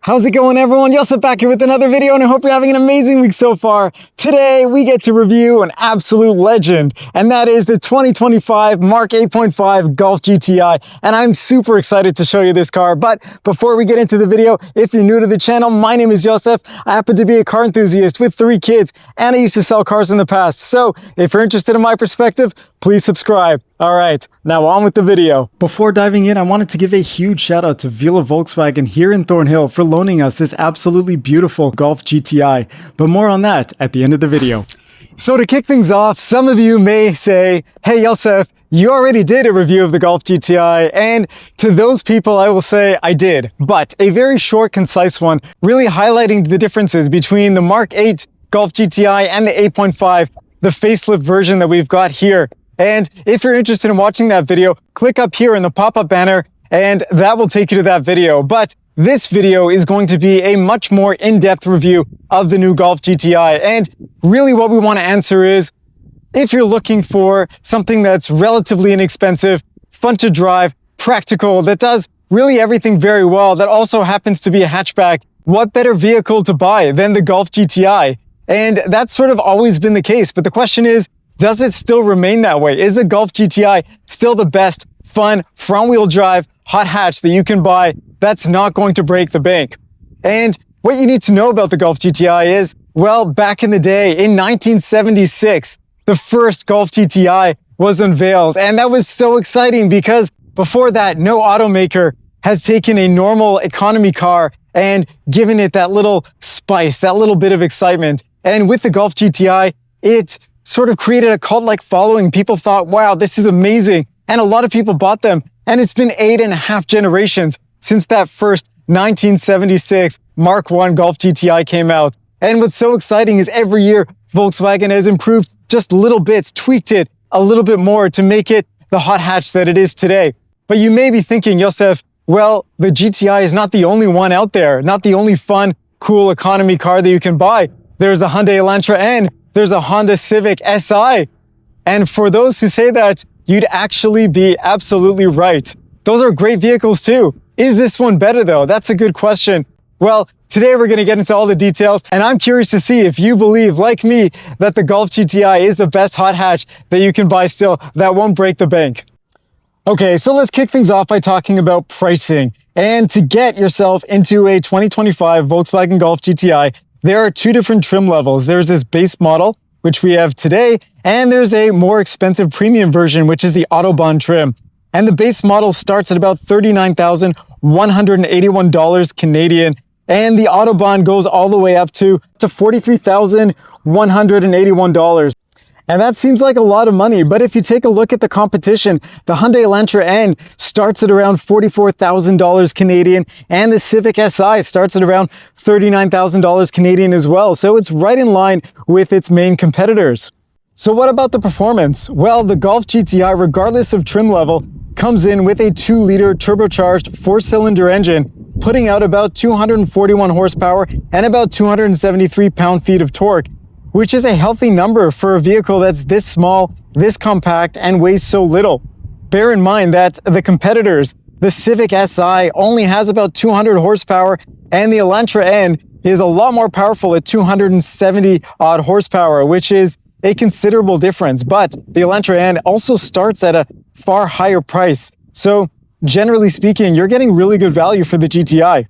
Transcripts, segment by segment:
How's it going, everyone? Yosef back here with another video, and I hope you're having an amazing week so far. Today, we get to review an absolute legend, and that is the 2025 Mark 8.5 Golf GTI, and I'm super excited to show you this car. But before we get into the video, if you're new to the channel, my name is Yosef. I happen to be a car enthusiast with 3 kids, and I used to sell cars in the past. So if you're interested in my perspective, please subscribe. All right, now on with the video. Before diving in, I wanted to give a huge shout out to Vila Volkswagen here in Thornhill for loaning us this absolutely beautiful Golf GTI, but more on that at the end of the video. So to kick things off, some of you may say, hey Yosef, you already did a review of the Golf GTI, and to those people I will say I did, but a very short, concise one, really highlighting the differences between the Mark 8 Golf GTI and the 8.5, the facelift version that we've got here. And if you're interested in watching that video, click up here in the pop-up banner and that will take you to that video. But this video is going to be a much more in-depth review of the new Golf GTI. And really what we want to answer is, if you're looking for something that's relatively inexpensive, fun to drive, practical, that does really everything very well, that also happens to be a hatchback, what better vehicle to buy than the Golf GTI? And that's sort of always been the case. But the question is, does it still remain that way? Is the Golf GTI still the best, fun, front-wheel drive, hot hatch that you can buy that's not going to break the bank? And what you need to know about the Golf GTI is, well, back in the day, in 1976, the first Golf GTI was unveiled. And that was so exciting because before that, no automaker has taken a normal economy car and given it that little spice, that little bit of excitement. And with the Golf GTI, it sort of created a cult-like following. People thought, wow, this is amazing. And a lot of people bought them. And it's been 8.5 generations since that first 1976 Mark 1 Golf GTI came out. And what's so exciting is every year Volkswagen has improved just little bits, tweaked it a little bit more to make it the hot hatch that it is today. But you may be thinking, Yosef, well, the GTI is not the only one out there, not the only fun, cool economy car that you can buy. There's the Hyundai Elantra N, there's a Honda Civic Si. And for those who say that, you'd actually be absolutely right. Those are great vehicles too. Is this one better though? That's a good question. Well, today we're going to get into all the details, and I'm curious to see if you believe, like me, that the Golf GTI is the best hot hatch that you can buy still, that won't break the bank. Okay, so let's kick things off by talking about pricing. And to get yourself into a 2025 Volkswagen Golf GTI, there are 2 different trim levels. There's this base model, which we have today, and there's a more expensive premium version, which is the Autobahn trim. And the base model starts at about $39,181 Canadian, and the Autobahn goes all the way up to $43,181. And that seems like a lot of money, but if you take a look at the competition, the Hyundai Elantra N starts at around $44,000 Canadian, and the Civic Si starts at around $39,000 Canadian as well. So it's right in line with its main competitors. So what about the performance? Well, the Golf GTI, regardless of trim level, comes in with a 2-liter turbocharged 4-cylinder engine, putting out about 241 horsepower and about 273 pound-feet of torque, which is a healthy number for a vehicle that's this small, this compact, and weighs so little. Bear in mind that the competitors, the Civic Si only has about 200 horsepower, and the Elantra N is a lot more powerful at 270 odd horsepower, which is a considerable difference. But the Elantra N also starts at a far higher price. So generally speaking, you're getting really good value for the GTI.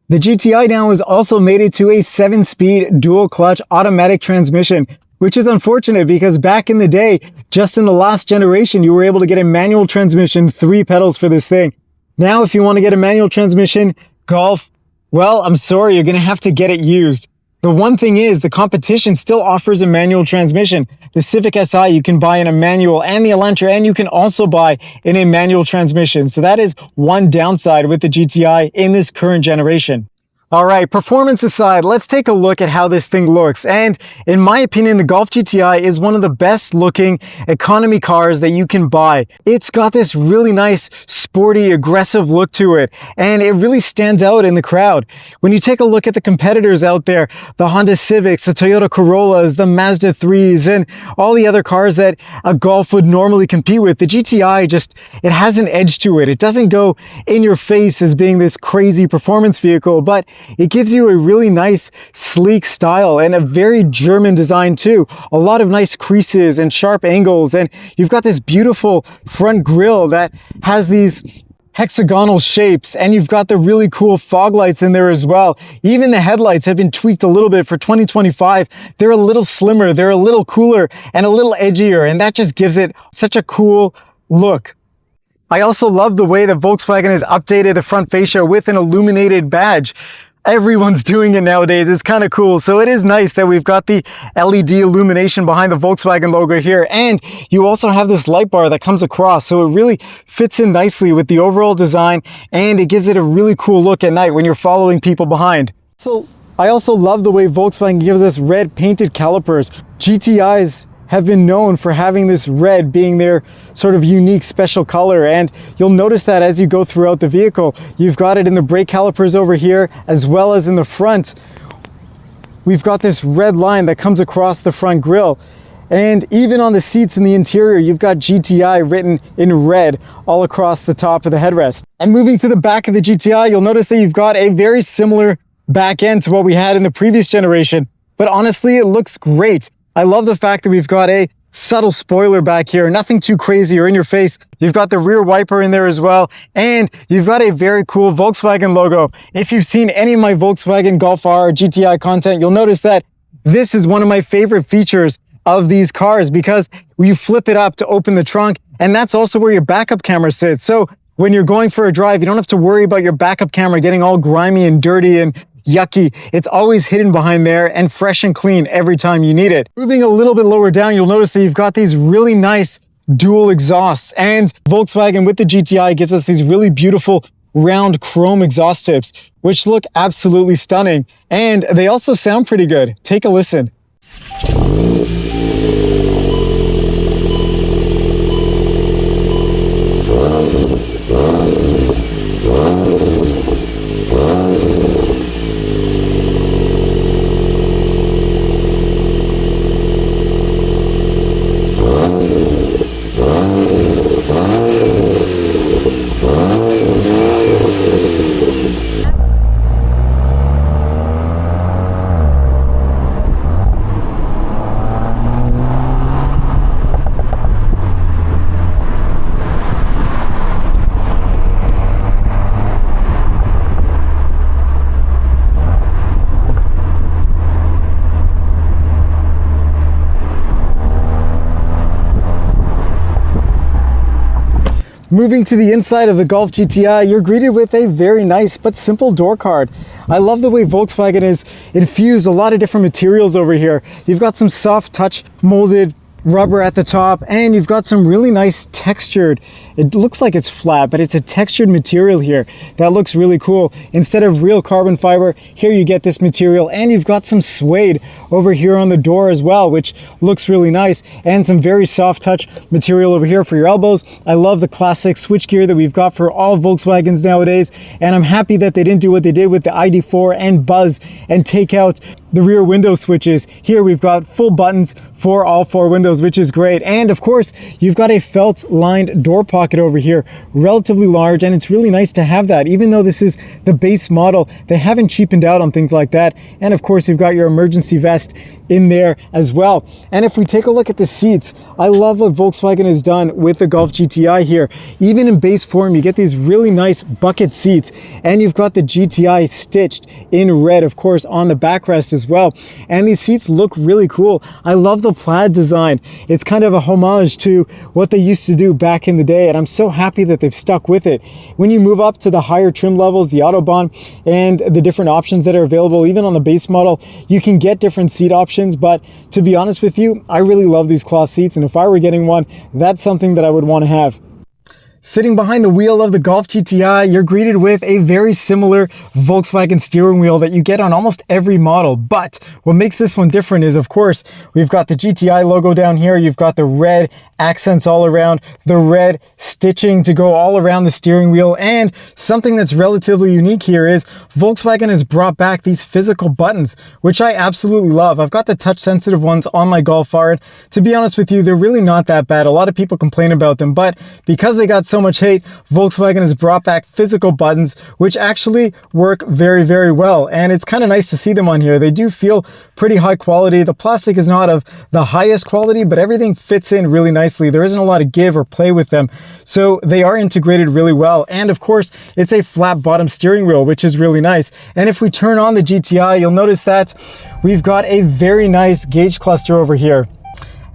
The GTI now has also made it to a 7-speed dual-clutch automatic transmission, which is unfortunate because back in the day, just in the last generation, you were able to get a manual transmission, 3 pedals for this thing. Now, if you want to get a manual transmission, Golf, well, I'm sorry, you're going to have to get it used. The one thing is, the competition still offers a manual transmission. The Civic Si you can buy in a manual, and the Elantra N you can also buy in a manual transmission. So that is one downside with the GTI in this current generation. All right, performance aside, let's take a look at how this thing looks. And in my opinion, the Golf GTI is one of the best looking economy cars that you can buy. It's got this really nice, sporty, aggressive look to it, and it really stands out in the crowd. When you take a look at the competitors out there, the Honda Civics, the Toyota Corollas, the Mazda 3s, and all the other cars that a Golf would normally compete with, the GTI it has an edge to it. It doesn't go in your face as being this crazy performance vehicle, but it gives you a really nice, sleek style and a very German design too. A lot of nice creases and sharp angles, and you've got this beautiful front grille that has these hexagonal shapes, and you've got the really cool fog lights in there as well. Even the headlights have been tweaked a little bit for 2025. They're a little slimmer, they're a little cooler, and a little edgier, and that just gives it such a cool look. I also love the way that Volkswagen has updated the front fascia with an illuminated badge. Everyone's doing it nowadays. It's kind of cool. So it is nice that we've got the LED illumination behind the Volkswagen logo here. And you also have this light bar that comes across. So it really fits in nicely with the overall design, and it gives it a really cool look at night when you're following people behind. So I also love the way Volkswagen gives us red painted calipers. GTIs have been known for having this red being their sort of unique special color, and you'll notice that as you go throughout the vehicle. You've got it in the brake calipers over here as well as in the front. We've got this red line that comes across the front grille, and even on the seats in the interior you've got GTI written in red all across the top of the headrest. And moving to the back of the GTI, you'll notice that you've got a very similar back end to what we had in the previous generation, but honestly it looks great. I love the fact that we've got a subtle spoiler back here, nothing too crazy or in your face. You've got the rear wiper in there as well, and you've got a very cool Volkswagen logo. If you've seen any of my Volkswagen Golf R GTI content, you'll notice that this is one of my favorite features of these cars, because you flip it up to open the trunk, and that's also where your backup camera sits. So when you're going for a drive, you don't have to worry about your backup camera getting all grimy and dirty and yucky. It's always hidden behind there and fresh and clean every time you need it. Moving a little bit lower down, you'll notice that you've got these really nice dual exhausts, and Volkswagen with the GTI gives us these really beautiful round chrome exhaust tips, which look absolutely stunning, and they also sound pretty good. Take a listen. Moving to the inside of the Golf GTI, you're greeted with a very nice but simple door card. I love the way Volkswagen has infused a lot of different materials over here. You've got some soft touch molded rubber at the top, and you've got some really nice textured, it looks like it's flat, but it's a textured material here that looks really cool. Instead of real carbon fiber, here you get this material, and you've got some suede over here on the door as well, which looks really nice, and some very soft touch material over here for your elbows. I love the classic switchgear that we've got for all Volkswagens nowadays, and I'm happy that they didn't do what they did with the ID4 and Buzz and take out the rear window switches. Here we've got full buttons for all four windows, which is great. And of course, you've got a felt lined door pocket over here, relatively large, and it's really nice to have that. Even though this is the base model, they haven't cheapened out on things like that. And of course, you've got your emergency vest in there as well. And if we take a look at the seats, I love what Volkswagen has done with the Golf GTI here. Even in base form, you get these really nice bucket seats, and you've got the GTI stitched in red, of course, on the backrest as well. And these seats look really cool. I love the plaid design. It's kind of a homage to what they used to do back in the day, and I'm so happy that they've stuck with it. When you move up to the higher trim levels, the Autobahn, and the different options that are available, even on the base model, you can get different seat options. But to be honest with you, I really love these cloth seats, and if I were getting one, that's something that I would want to have. Sitting behind the wheel of the Golf GTI, you're greeted with a very similar Volkswagen steering wheel that you get on almost every model. But what makes this one different is, of course, we've got the GTI logo down here. You've got the red accents all around, the red stitching to go all around the steering wheel. And something that's relatively unique here is Volkswagen has brought back these physical buttons, which I absolutely love. I've got the touch sensitive ones on my Golf R, and to be honest with you, they're really not that bad. A lot of people complain about them, but because they got so so much hate, Volkswagen has brought back physical buttons, which actually work very, very well. And it's kind of nice to see them on here. They do feel pretty high quality. The plastic is not of the highest quality, but everything fits in really nicely. There isn't a lot of give or play with them. So they are integrated really well. And of course, it's a flat bottom steering wheel, which is really nice. And if we turn on the GTI, you'll notice that we've got a very nice gauge cluster over here.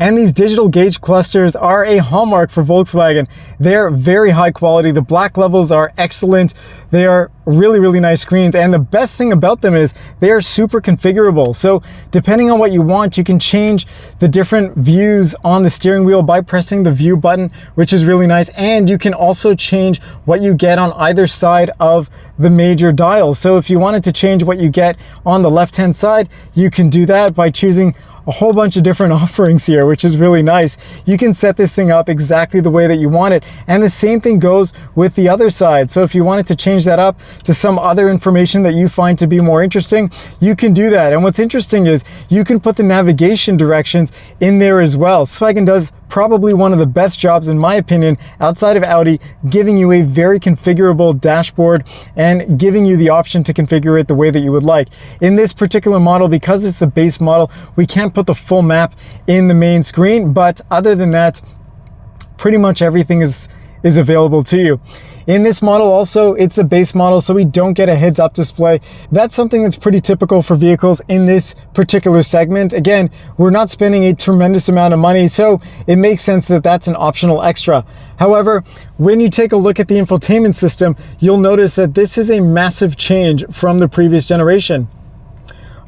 And these digital gauge clusters are a hallmark for Volkswagen. They're very high quality. The black levels are excellent. They are really, really nice screens. And the best thing about them is they are super configurable. So depending on what you want, you can change the different views on the steering wheel by pressing the view button, which is really nice. And you can also change what you get on either side of the major dials. So if you wanted to change what you get on the left-hand side, you can do that by choosing a whole bunch of different offerings here, which is really nice. You can set this thing up exactly the way that you want it. And the same thing goes with the other side. So if you wanted to change that up to some other information that you find to be more interesting, you can do that. And what's interesting is you can put the navigation directions in there as well. Volkswagen does probably one of the best jobs, in my opinion, outside of Audi, giving you a very configurable dashboard and giving you the option to configure it the way that you would like. In this particular model, because it's the base model, we can't put the full map in the main screen, but other than that, pretty much everything is available to you. In this model also, it's the base model, so we don't get a heads-up display. That's something that's pretty typical for vehicles in this particular segment. Again, we're not spending a tremendous amount of money, so it makes sense that that's an optional extra. However, when you take a look at the infotainment system, you'll notice that this is a massive change from the previous generation.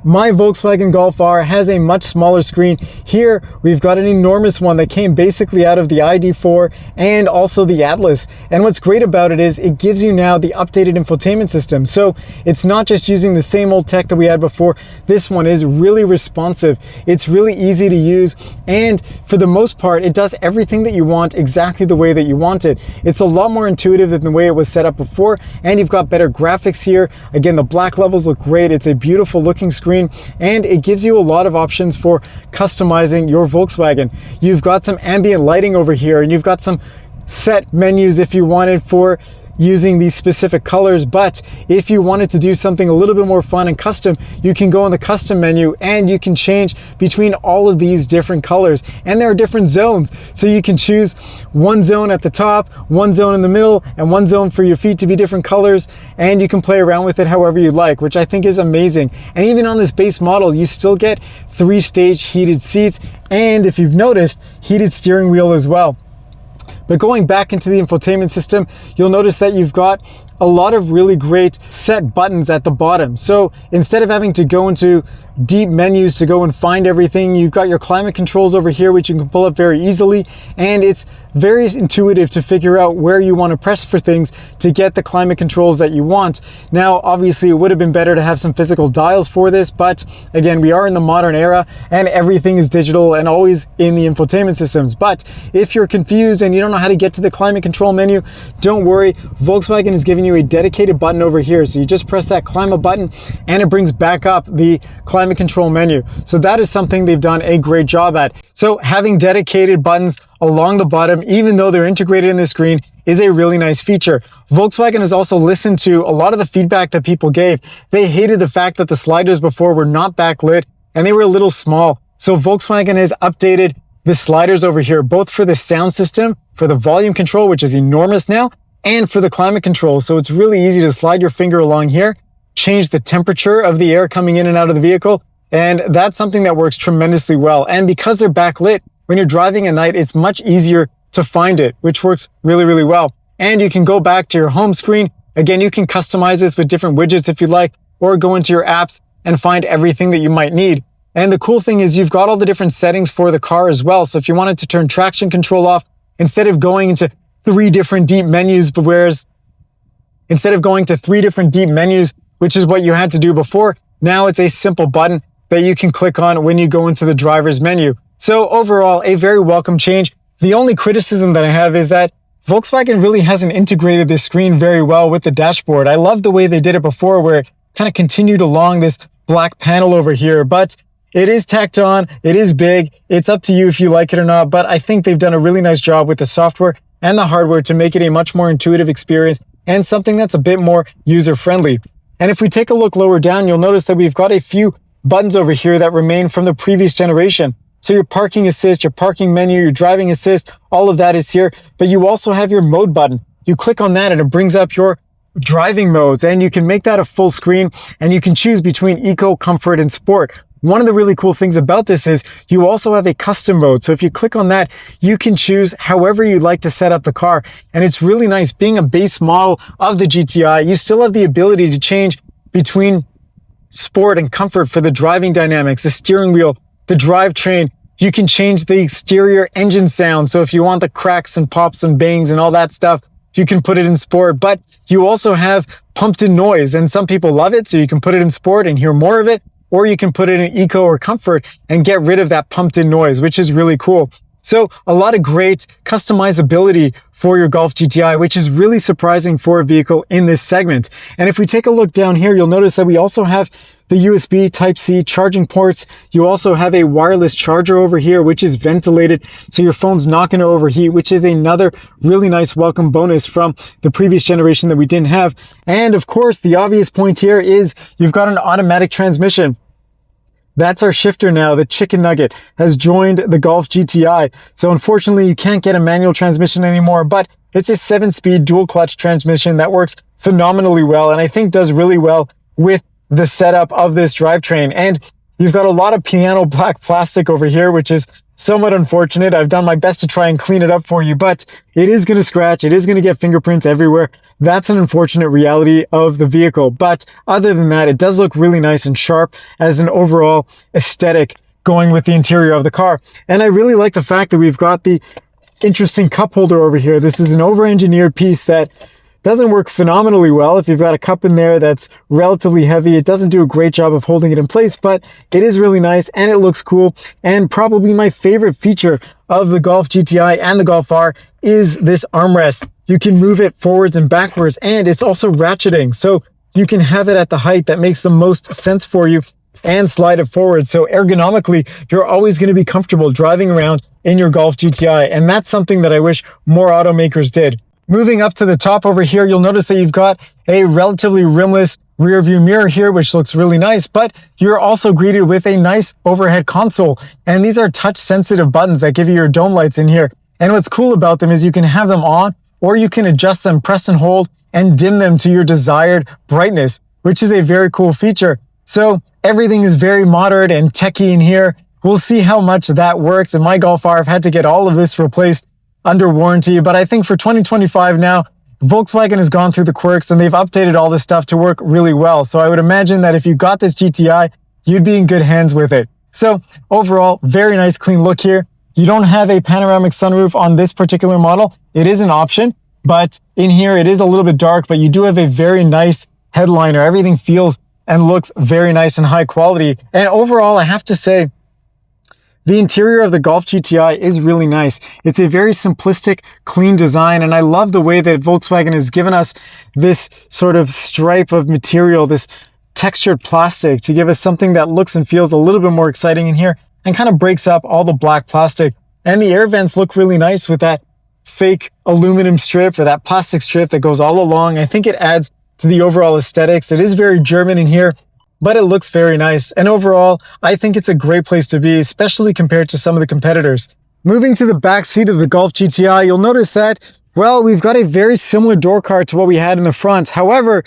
My Volkswagen Golf R has a much smaller screen. Here, we've got an enormous one that came basically out of the ID4 and also the Atlas. And what's great about it is it gives you now the updated infotainment system. So it's not just using the same old tech that we had before. This one is really responsive. It's really easy to use. And for the most part, it does everything that you want exactly the way that you want it. It's a lot more intuitive than the way it was set up before. And you've got better graphics here. Again, the black levels look great. It's a beautiful looking screen. And it gives you a lot of options for customizing your Volkswagen. You've got some ambient lighting over here, and you've got some set menus if you wanted for using these specific colors. But if you wanted to do something a little bit more fun and custom, you can go in the custom menu and you can change between all of these different colors. And there are different zones. So you can choose one zone at the top, one zone in the middle, and one zone for your feet to be different colors. And you can play around with it however you like, which I think is amazing. And even on this base model, you still get 3-stage heated seats. And if you've noticed, heated steering wheel as well. But going back into the infotainment system, you'll notice that you've got a lot of really great set buttons at the bottom. So instead of having to go into deep menus to go and find everything, you've got your climate controls over here, which you can pull up very easily. And it's very intuitive to figure out where you want to press for things to get the climate controls that you want. Now, obviously, it would have been better to have some physical dials for this, but again, we are in the modern era and everything is digital and always in the infotainment systems. But if you're confused and you don't know how to get to the climate control menu, don't worry. Volkswagen is giving you a dedicated button over here. So you just press that climate button and it brings back up the climate control menu. So that is something they've done a great job at. So having dedicated buttons along the bottom, even though they're integrated in the screen, is a really nice feature. Volkswagen has also listened to a lot of the feedback that people gave. They hated the fact that the sliders before were not backlit and they were a little small. So Volkswagen has updated the sliders over here, both for the sound system, for the volume control, which is enormous now, and for the climate control. So it's really easy to slide your finger along here, change the temperature of the air coming in and out of the vehicle. And that's something that works tremendously well. And because they're backlit, when you're driving at night, it's much easier to find it, which works really, really well. And you can go back to your home screen. Again, you can customize this with different widgets if you'd like, or go into your apps and find everything that you might need. And the cool thing is you've got all the different settings for the car as well. So if you wanted to turn traction control off, instead of going into 3 different deep menus, which is what you had to do before, now it's a simple button that you can click on when you go into the driver's menu. So overall, a very welcome change. The only criticism that I have is that Volkswagen really hasn't integrated this screen very well with the dashboard. I love the way they did it before, where it kind of continued along this black panel over here, but it is tacked on, it is big, it's up to you if you like it or not, but I think they've done a really nice job with the software and the hardware to make it a much more intuitive experience and something that's a bit more user-friendly. And if we take a look lower down, you'll notice that we've got a few buttons over here that remain from the previous generation. So your parking assist, your parking menu, your driving assist, all of that is here. But you also have your mode button. You click on that and it brings up your driving modes, and you can make that a full screen, and you can choose between eco, comfort, and sport. One of the really cool things about this is you also have a custom mode. So if you click on that, you can choose however you'd like to set up the car. And it's really nice. Being a base model of the GTI, you still have the ability to change between sport and comfort for the driving dynamics, the steering wheel, the drivetrain. You can change the exterior engine sound. So if you want the cracks and pops and bangs and all that stuff, you can put it in sport. But you also have pumped in noise, and some people love it. So you can put it in sport and hear more of it, or you can put it in eco or comfort and get rid of that pumped in noise, which is really cool. So a lot of great customizability for your Golf GTI, which is really surprising for a vehicle in this segment. And if we take a look down here, you'll notice that we also have the USB Type-C charging ports. You also have a wireless charger over here, which is ventilated, so your phone's not going to overheat, which is another really nice welcome bonus from the previous generation that we didn't have. And of course, the obvious point here is you've got an automatic transmission. That's our shifter now. The chicken nugget has joined the Golf GTI. So unfortunately, you can't get a manual transmission anymore, but it's a 7-speed dual clutch transmission that works phenomenally well, and I think does really well with the setup of this drivetrain. And you've got a lot of piano black plastic over here, which is somewhat unfortunate. I've done my best to try and clean it up for you, but it is going to scratch. It is going to get fingerprints everywhere. That's an unfortunate reality of the vehicle. But other than that, it does look really nice and sharp as an overall aesthetic going with the interior of the car. And I really like the fact that we've got the interesting cup holder over here. This is an over-engineered piece that doesn't work phenomenally well. If you've got a cup in there that's relatively heavy, it doesn't do a great job of holding it in place, but it is really nice and it looks cool. And probably my favorite feature of the Golf GTI and the Golf R is this armrest. You can move it forwards and backwards, and it's also ratcheting. So you can have it at the height that makes the most sense for you and slide it forward. So ergonomically, you're always going to be comfortable driving around in your Golf GTI. And that's something that I wish more automakers did. Moving up to the top over here, you'll notice that you've got a relatively rimless rear view mirror here, which looks really nice, but you're also greeted with a nice overhead console. And these are touch sensitive buttons that give you your dome lights in here. And what's cool about them is you can have them on, or you can adjust them, press and hold, and dim them to your desired brightness, which is a very cool feature. So everything is very moderate and techy in here. We'll see how much that works. In my Golf R, I've had to get all of this replaced under warranty, but I think for 2025 now, Volkswagen has gone through the quirks and they've updated all this stuff to work really well. So I would imagine that if you got this GTI, you'd be in good hands with it. So overall, very nice clean look here. You don't have a panoramic sunroof on this particular model. It is an option, but in here it is a little bit dark, but you do have a very nice headliner. Everything feels and looks very nice and high quality. And overall, I have to say, the interior of the Golf GTI is really nice. It's a very simplistic, clean design, and I love the way that Volkswagen has given us this sort of stripe of material, this textured plastic, to give us something that looks and feels a little bit more exciting in here and kind of breaks up all the black plastic. And the air vents look really nice with that fake aluminum strip or that plastic strip that goes all along. I think it adds to the overall aesthetics. It is very German in here, but it looks very nice. And overall, I think it's a great place to be, especially compared to some of the competitors. Moving to the back seat of the Golf GTI, you'll notice that, well, we've got a very similar door card to what we had in the front. However,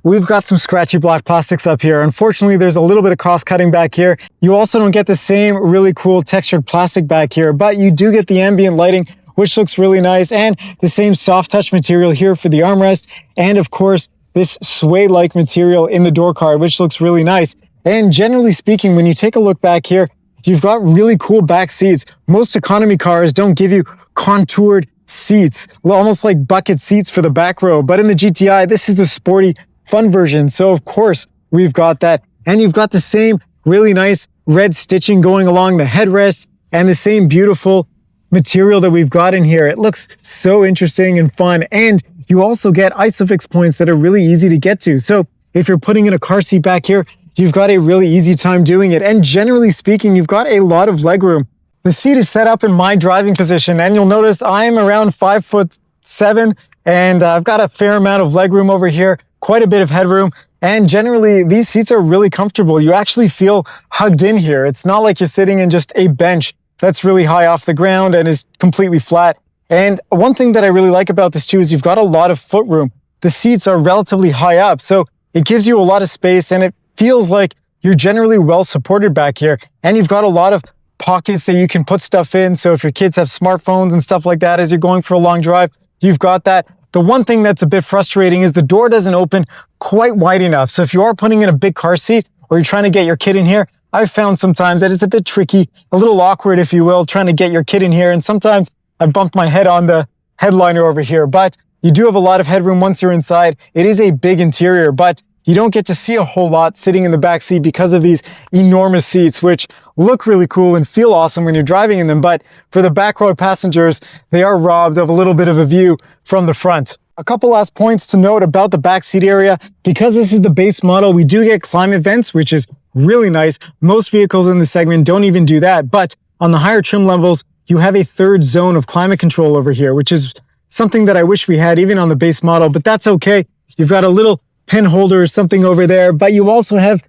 we've got some scratchy black plastics up here. Unfortunately, there's a little bit of cost cutting back here. You also don't get the same really cool textured plastic back here, but you do get the ambient lighting, which looks really nice, and the same soft touch material here for the armrest. And of course, this sway-like material in the door card, which looks really nice. And generally speaking, when you take a look back here, you've got really cool back seats. Most economy cars don't give you contoured seats, almost like bucket seats for the back row. But in the GTI, this is the sporty, fun version. So of course, we've got that. And you've got the same really nice red stitching going along the headrest and the same beautiful material that we've got in here. It looks so interesting and fun. And you also get ISOFIX points that are really easy to get to. So if you're putting in a car seat back here, you've got a really easy time doing it. And generally speaking, you've got a lot of legroom The seat is set up in my driving position, and you'll notice I'm around 5'7", and I've got a fair amount of legroom over here, quite a bit of headroom, and generally these seats are really comfortable. You actually feel hugged in here. It's not like you're sitting in just a bench that's really high off the ground and is completely flat. And one thing that I really like about this too is you've got a lot of footroom. The seats are relatively high up, so it gives you a lot of space, and it feels like you're generally well supported back here. And you've got a lot of pockets that you can put stuff in. So if your kids have smartphones and stuff like that as you're going for a long drive, you've got that. The one thing that's a bit frustrating is the door doesn't open quite wide enough. So if you are putting in a big car seat or you're trying to get your kid in here, I've found sometimes that it's a bit tricky, a little awkward, if you will, trying to get your kid in here. And sometimes I bumped my head on the headliner over here, but you do have a lot of headroom once you're inside. It is a big interior, but you don't get to see a whole lot sitting in the back seat because of these enormous seats, which look really cool and feel awesome when you're driving in them. But for the back row passengers, they are robbed of a little bit of a view from the front. A couple last points to note about the back seat area. Because this is the base model, we do get climate vents, which is really nice. Most vehicles in the segment don't even do that. But on the higher trim levels, you have a third zone of climate control over here, which is something that I wish we had even on the base model, but that's okay. You've got a little pen holder or something over there, but you also have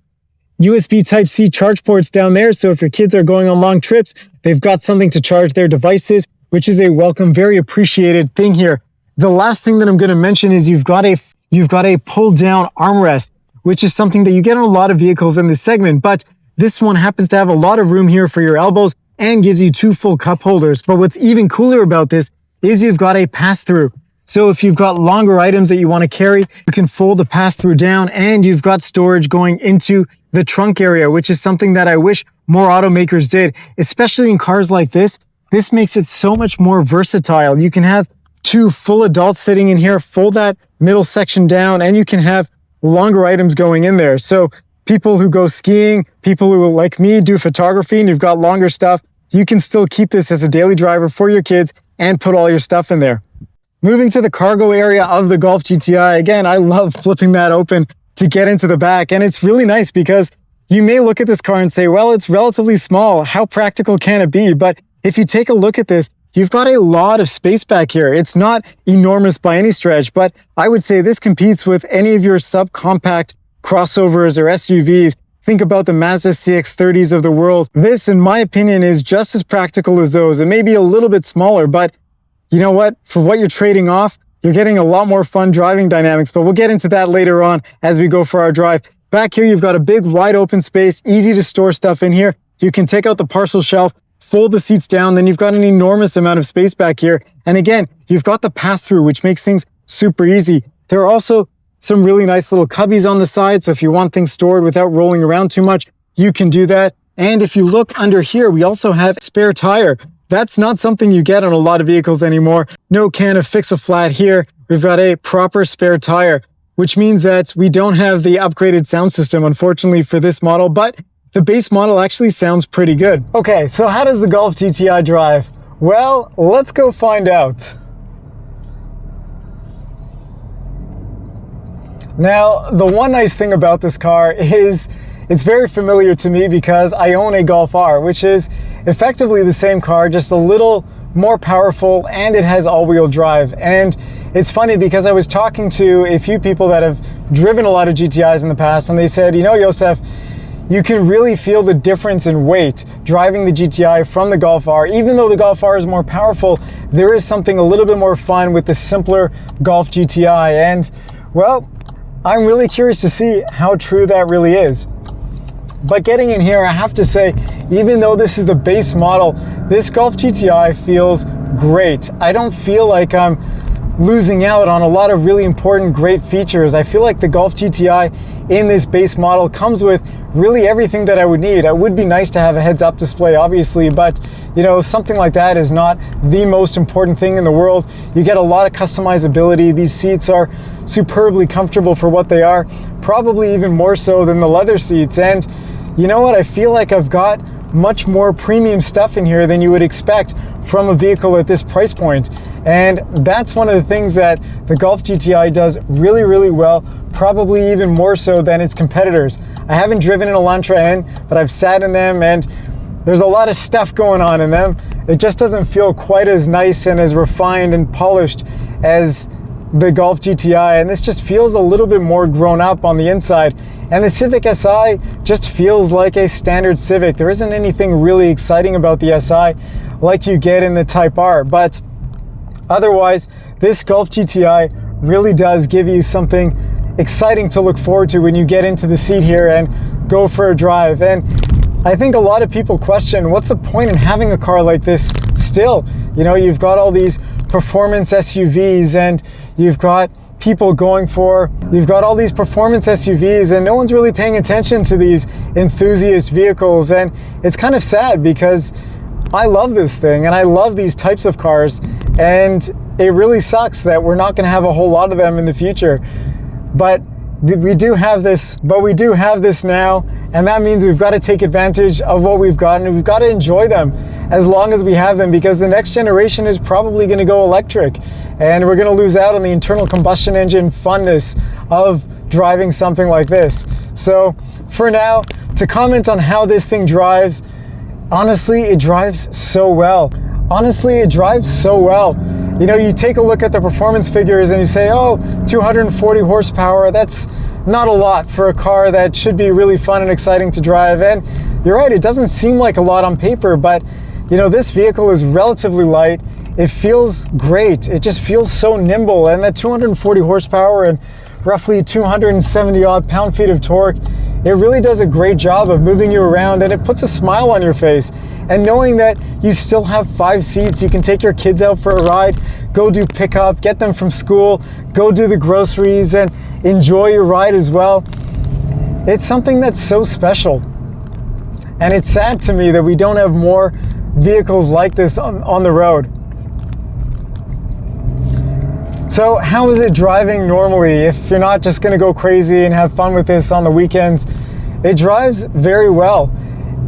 USB Type-C charge ports down there. So if your kids are going on long trips, they've got something to charge their devices, which is a welcome, very appreciated thing here. The last thing that I'm going to mention is you've got a pull down armrest, which is something that you get on a lot of vehicles in this segment, but this one happens to have a lot of room here for your elbows and gives you 2 full cup holders. But what's even cooler about this is you've got a pass-through. So if you've got longer items that you want to carry, you can fold the pass-through down, and you've got storage going into the trunk area, which is something that I wish more automakers did, especially in cars like this. This makes it so much more versatile. You can have 2 full adults sitting in here, fold that middle section down, and you can have longer items going in there. So people who go skiing, people who, like me, do photography, and you've got longer stuff, you can still keep this as a daily driver for your kids and put all your stuff in there. Moving to the cargo area of the Golf GTI, again, I love flipping that open to get into the back. And it's really nice because you may look at this car and say, well, it's relatively small. How practical can it be? But if you take a look at this, you've got a lot of space back here. It's not enormous by any stretch, but I would say this competes with any of your subcompact crossovers or SUVs. Think about the Mazda CX-30s of the world. This, in my opinion, is just as practical as those. It may be a little bit smaller, but you know what? For what you're trading off, you're getting a lot more fun driving dynamics, but we'll get into that later on as we go for our drive. Back here, you've got a big wide open space, easy to store stuff in here. You can take out the parcel shelf, fold the seats down, then you've got an enormous amount of space back here. And again, you've got the pass-through, which makes things super easy. There are also some really nice little cubbies on the side, so if you want things stored without rolling around too much, you can do that. And if you look under here, we also have a spare tire. That's not something you get on a lot of vehicles anymore. No can of fix-a-flat here. We've got a proper spare tire, which means that we don't have the upgraded sound system, unfortunately, for this model, but the base model actually sounds pretty good. Okay, so how does the Golf GTI drive? Well, let's go find out. Now, the one nice thing about this car is it's very familiar to me because I own a Golf R, which is effectively the same car, just a little more powerful, and it has all-wheel drive. And it's funny because I was talking to a few people that have driven a lot of GTIs in the past, and they said, you know, Yosef, you can really feel the difference in weight driving the GTI from the Golf R. Even though the Golf R is more powerful, there is something a little bit more fun with the simpler Golf GTI. And, well, I'm really curious to see how true that really is. But getting in here, I have to say, even though this is the base model, this Golf GTI feels great. I don't feel like I'm losing out on a lot of really important, great features. I feel like the Golf GTI in this base model comes with really everything that I would need. It would be nice to have a heads-up display, obviously, but you know, something like that is not the most important thing in the world. You get a lot of customizability. These seats are superbly comfortable for what they are, probably even more so than the leather seats. And you know what? I feel like I've got much more premium stuff in here than you would expect from a vehicle at this price point. And that's one of the things that the Golf GTI does really, really well, probably even more so than its competitors. I haven't driven an Elantra N, but I've sat in them, and There's a lot of stuff going on in them. It just doesn't feel quite as nice and as refined and polished as the Golf GTI, and this just feels a little bit more grown up on the inside. And the Civic Si just feels like a standard Civic. There isn't anything really exciting about the Si like you get in the Type R, but otherwise, this Golf GTI really does give you something exciting to look forward to when you get into the seat here and go for a drive. And I think a lot of people question, what's the point in having a car like this still? You know, you've got all these performance SUVs and you've got people you've got all these performance SUVs and no one's really paying attention to these enthusiast vehicles. And it's kind of sad because I love this thing and I love these types of cars, and it really sucks that we're not going to have a whole lot of them in the future. But we do have this now, and that means we've got to take advantage of what we've got, and we've got to enjoy them as long as we have them, because the next generation is probably going to go electric, and we're going to lose out on the internal combustion engine funness of driving something like this. So for now, to comment on how this thing drives, honestly, it drives so well. You know, you take a look at the performance figures and you say, oh, 240 horsepower, that's not a lot for a car that should be really fun and exciting to drive. And you're right, it doesn't seem like a lot on paper, but you know, this vehicle is relatively light. It feels great. It just feels so nimble. And that 240 horsepower and roughly 270 odd pound-feet of torque, it really does a great job of moving you around, and it puts a smile on your face. And knowing that you still have 5 seats, you can take your kids out for a ride, go do pickup, get them from school, go do the groceries, and enjoy your ride as well. It's something that's so special. And it's sad to me that we don't have more vehicles like this on the road. So how is it driving normally? If you're not just going to go crazy and have fun with this on the weekends, it drives very well.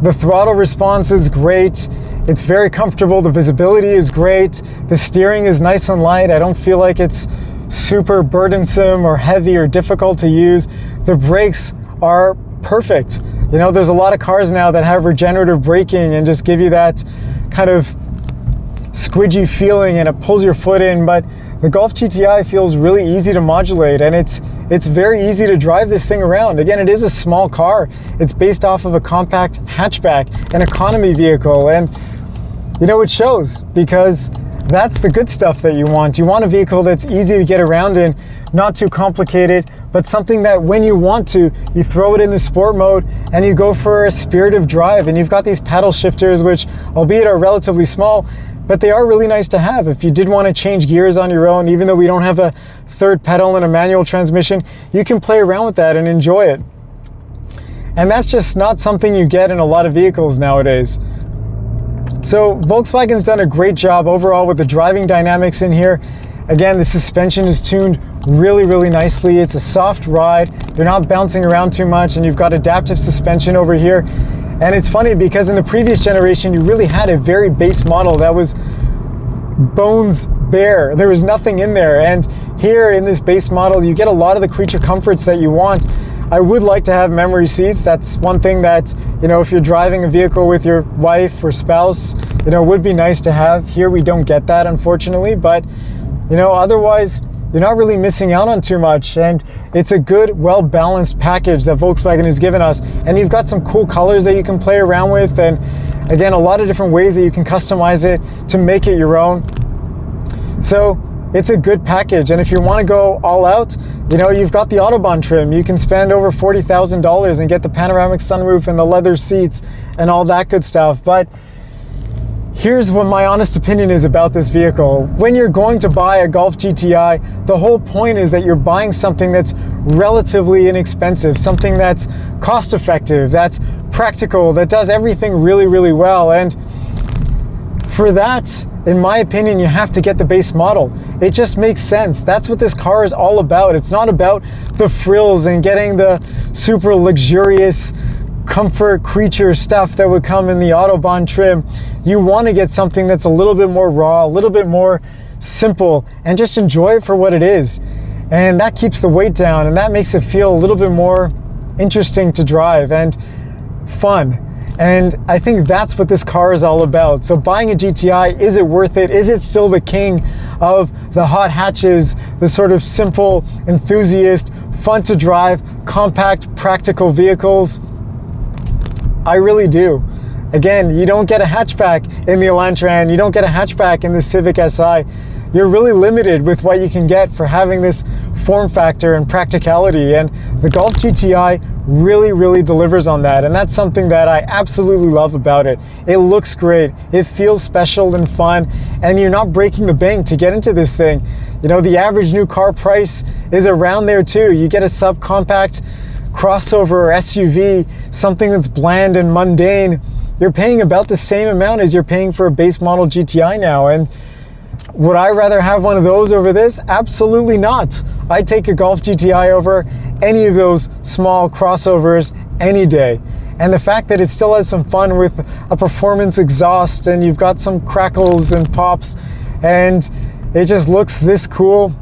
The throttle response is great. It's very comfortable. The visibility is great. The steering is nice and light. I don't feel like it's super burdensome or heavy or difficult to use. The brakes are perfect. You know, there's a lot of cars now that have regenerative braking and just give you that kind of squidgy feeling and it pulls your foot in, but the Golf GTI feels really easy to modulate, and it's very easy to drive this thing around. Again, it is a small car. It's based off of a compact hatchback, an economy vehicle, and you know, it shows, because that's the good stuff that you want. You want a vehicle that's easy to get around in, not too complicated, but something that when you want to, you throw it in the sport mode and you go for a spirited drive. And you've got these paddle shifters, which albeit are relatively small, but they are really nice to have. If you did want to change gears on your own, even though we don't have a third pedal and a manual transmission, you can play around with that and enjoy it. And that's just not something you get in a lot of vehicles nowadays. So Volkswagen's done a great job overall with the driving dynamics in here. Again, the suspension is tuned really, really nicely. It's a soft ride. You're not bouncing around too much, and you've got adaptive suspension over here. And it's funny because in the previous generation, you really had a very base model that was bones bare. There was nothing in there. And here in this base model, you get a lot of the creature comforts that you want. I would like to have memory seats. That's one thing that, you know, if you're driving a vehicle with your wife or spouse, you know, would be nice to have. Here we don't get that, unfortunately, but you know, otherwise you're not really missing out on too much, and it's a good, well-balanced package that Volkswagen has given us. And you've got some cool colors that you can play around with, and again, a lot of different ways that you can customize it to make it your own. So it's a good package, and if you want to go all out, you know, you've got the Autobahn trim. You can spend over $40,000 and get the panoramic sunroof and the leather seats and all that good stuff. But here's what my honest opinion is about this vehicle. When you're going to buy a Golf GTI, the whole point is that you're buying something that's relatively inexpensive, something that's cost effective, that's practical, that does everything really, really well. And for that, in my opinion, you have to get the base model. It just makes sense. That's what this car is all about. It's not about the frills and getting the super luxurious comfort creature stuff that would come in the Autobahn trim. You want to get something that's a little bit more raw, a little bit more simple, and just enjoy it for what it is. And that keeps the weight down, and that makes it feel a little bit more interesting to drive and fun. And I think that's what this car is all about. So buying a GTI, is it worth it? Is it still the king of the hot hatches, the sort of simple, enthusiast, fun to drive, compact, practical vehicles? I really do. Again, you don't get a hatchback in the Elantra, and you don't get a hatchback in the Civic Si. You're really limited with what you can get for having this form factor and practicality, and the Golf GTI really delivers on that, and that's something that I absolutely love about it. It looks great, it feels special and fun, and you're not breaking the bank to get into this thing. You know, the average new car price is around there too. You get a subcompact crossover or SUV, something that's bland and mundane, you're paying about the same amount as you're paying for a base model GTI now. And would I rather have one of those over this? Absolutely not. I'd take a Golf GTI over any of those small crossovers any day. And the fact that it still has some fun with a performance exhaust, and you've got some crackles and pops, and it just looks this cool,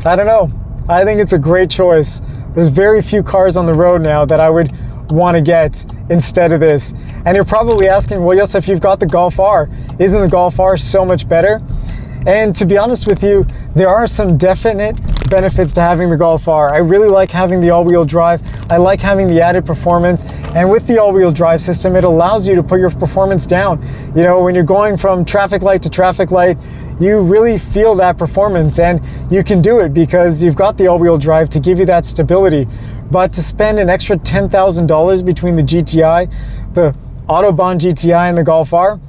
I don't know. I think it's a great choice. There's very few cars on the road now that I would want to get instead of this. And you're probably asking, well, Yosef, you've got the Golf R. Isn't the Golf R so much better? And to be honest with you, there are some definite benefits to having the Golf R. I really like having the all-wheel drive. I like having the added performance. And with the all-wheel drive system, it allows you to put your performance down. You know, when you're going from traffic light to traffic light, you really feel that performance, and you can do it because you've got the all-wheel drive to give you that stability. But to spend an extra $10,000 between the GTI, the Autobahn GTI, and the Golf R,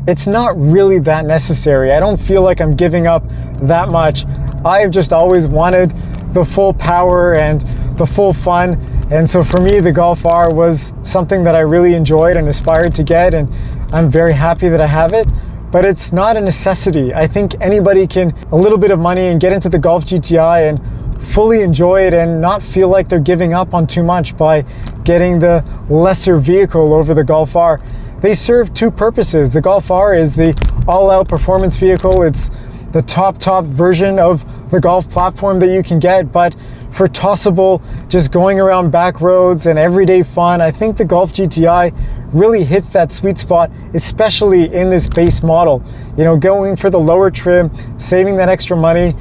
it's not really that necessary. I don't feel like I'm giving up that much. I've just always wanted the full power and the full fun. And so for me, the Golf R was something that I really enjoyed and aspired to get, and I'm very happy that I have it. But it's not a necessity. I think anybody can, a little bit of money, and get into the Golf GTI and fully enjoy it and not feel like they're giving up on too much by getting the lesser vehicle over the Golf R. They serve two purposes. The Golf R is the all-out performance vehicle. It's the top version of the Golf platform that you can get, but for tossable, just going around back roads and everyday fun, I think the Golf GTI really hits that sweet spot, especially in this base model. You know, going for the lower trim, saving that extra money,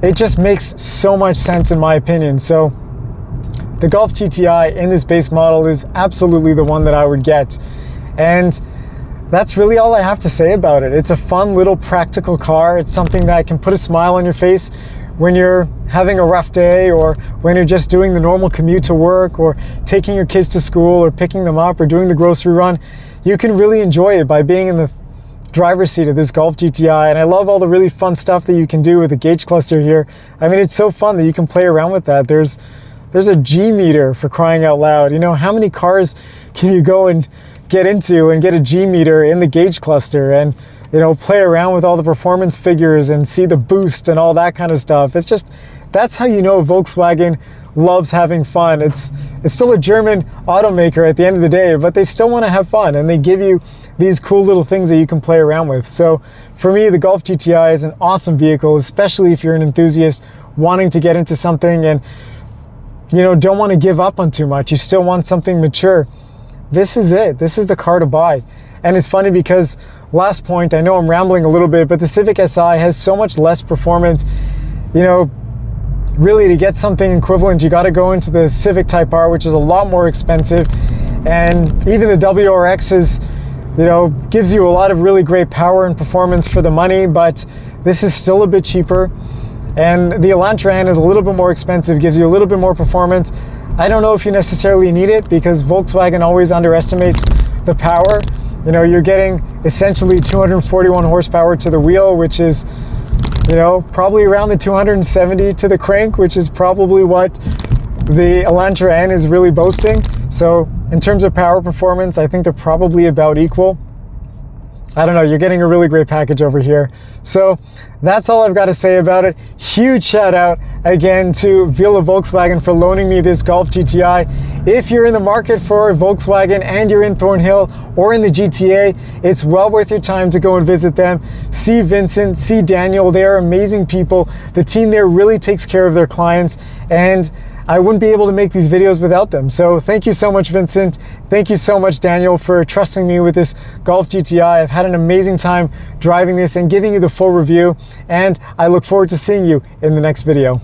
it just makes so much sense in my opinion. So the Golf GTI in this base model is absolutely the one that I would get. And that's really all I have to say about it. It's a fun little practical car. It's something that can put a smile on your face when you're having a rough day, or when you're just doing the normal commute to work, or taking your kids to school, or picking them up, or doing the grocery run. You can really enjoy it by being in the driver's seat of this Golf GTI. And I love all the really fun stuff that you can do with the gauge cluster here. I mean, it's so fun that you can play around with that. There's a G meter, for crying out loud. You know, how many cars can you go and get into and get a G meter in the gauge cluster, and you know, play around with all the performance figures and see the boost and all that kind of stuff? It's just, that's how you know Volkswagen loves having fun. It's still a German automaker at the end of the day, but they still want to have fun, and they give you these cool little things that you can play around with. So for me, the Golf GTI is an awesome vehicle, especially if you're an enthusiast wanting to get into something and, you know, don't want to give up on too much. You still want something mature. This is it. This is the car to buy. And it's funny because, last point, I know I'm rambling a little bit, but the Civic Si has so much less performance. You know, really, to get something equivalent, you got to go into the Civic Type R, which is a lot more expensive. And even the WRX is, you know, gives you a lot of really great power and performance for the money, but this is still a bit cheaper. And the Elantra is a little bit more expensive, gives you a little bit more performance. I don't know if you necessarily need it, because Volkswagen always underestimates the power. You know, you're getting essentially 241 horsepower to the wheel, which is, you know, probably around the 270 to the crank, which is probably what the Elantra N is really boasting. So in terms of power performance, I think they're probably about equal. I don't know, you're getting a really great package over here. So that's all I've got to say about it. Huge shout out again to Villa Volkswagen for loaning me this Golf GTI. If you're in the market for a Volkswagen and you're in Thornhill or in the GTA, it's well worth your time to go and visit them. See Vincent, see Daniel, they are amazing people. The team there really takes care of their clients, and I wouldn't be able to make these videos without them. So thank you so much, Vincent. Thank you so much, Daniel, for trusting me with this Golf GTI. I've had an amazing time driving this and giving you the full review, and I look forward to seeing you in the next video.